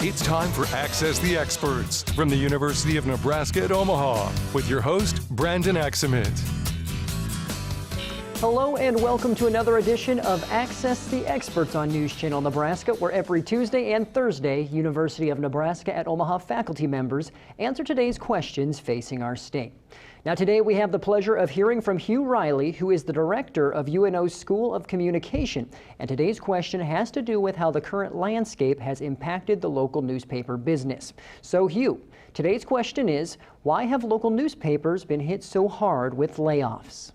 It's time for Access the Experts from the University of Nebraska at Omaha with your host, Brandon Axamit. Hello and welcome to another edition of Access the Experts on News Channel Nebraska, where every Tuesday and Thursday, University of Nebraska at Omaha faculty members answer today's questions facing our state. Now today we have the pleasure of hearing from Hugh Reilly, who is the director of UNO's School of Communication. And today's question has to do with how the current landscape has impacted the local newspaper business. So Hugh, today's question is, why have local newspapers been hit so hard with layoffs?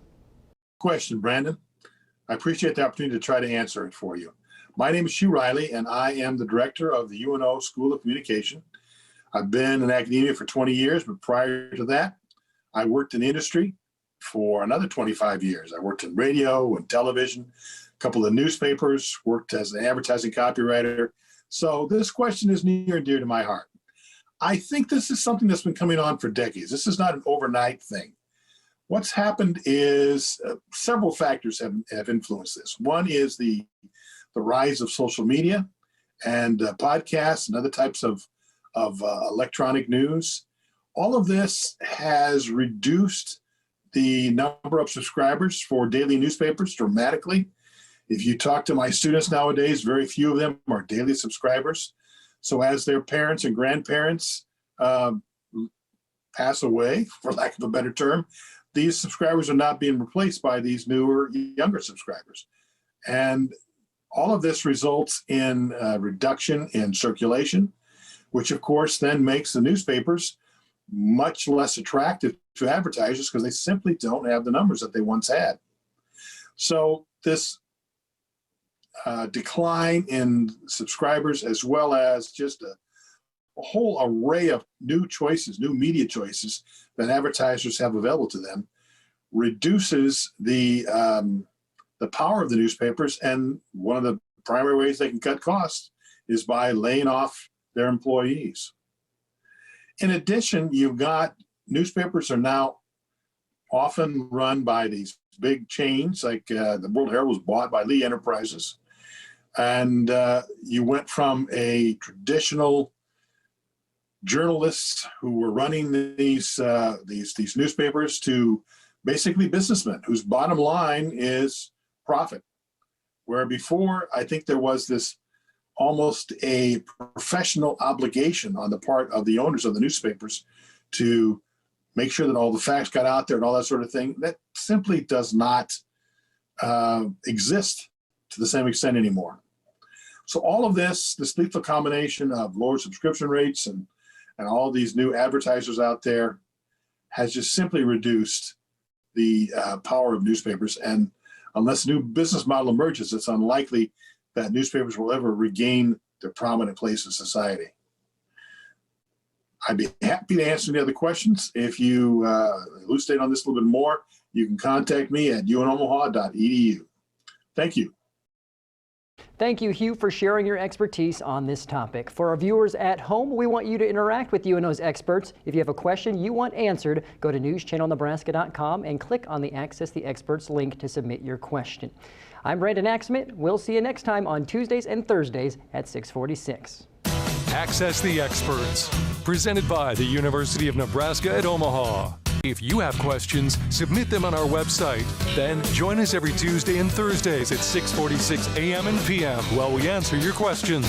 Question, Brandon. I appreciate the opportunity to try to answer it for you. My name is Hugh Reilly, and I am the director of the UNO School of Communication. I've been in academia for 20 years, but prior to that, I worked in industry for another 25 years. I worked in radio and television, a couple of newspapers, worked as an advertising copywriter. So this question is near and dear to my heart. I think this is something that's been coming on for decades. This is not an overnight thing. What's happened is several factors have influenced this. One is the rise of social media and podcasts and other types of electronic news. All of this has reduced the number of subscribers for daily newspapers dramatically. If you talk to my students nowadays, very few of them are daily subscribers. So as their parents and grandparents pass away, for lack of a better term, these subscribers are not being replaced by these newer, younger subscribers. And all of this results in a reduction in circulation, which of course then makes the newspapers much less attractive to advertisers because they simply don't have the numbers that they once had. So this decline in subscribers, as well as just a whole array of new choices, new media choices that advertisers have available to them, reduces the power of the newspapers. And one of the primary ways they can cut costs is by laying off their employees. In addition, you've got newspapers are now often run by these big chains, like the World Herald was bought by Lee Enterprises. And you went from a traditional journalists who were running these newspapers to basically businessmen whose bottom line is profit. Where before, I think there was this almost a professional obligation on the part of the owners of the newspapers to make sure that all the facts got out there and all that sort of thing. That simply does not exist to the same extent anymore. So all of this lethal combination of lower subscription rates and all these new advertisers out there has just simply reduced the power of newspapers. And unless a new business model emerges, it's unlikely that newspapers will ever regain their prominent place in society. I'd be happy to answer any other questions. If you elucidate on this a little bit more, you can contact me at unomaha.edu. Thank you. Thank you, Hugh, for sharing your expertise on this topic. For our viewers at home, we want you to interact with UNO's experts. If you have a question you want answered, go to newschannelnebraska.com and click on the Access the Experts link to submit your question. I'm Brandon Axamit. We'll see you next time on Tuesdays and Thursdays at 6:46. Access the Experts, presented by the University of Nebraska at Omaha. If you have questions, submit them on our website. Then join us every Tuesday and Thursdays at 6:46 a.m. and p.m. while we answer your questions.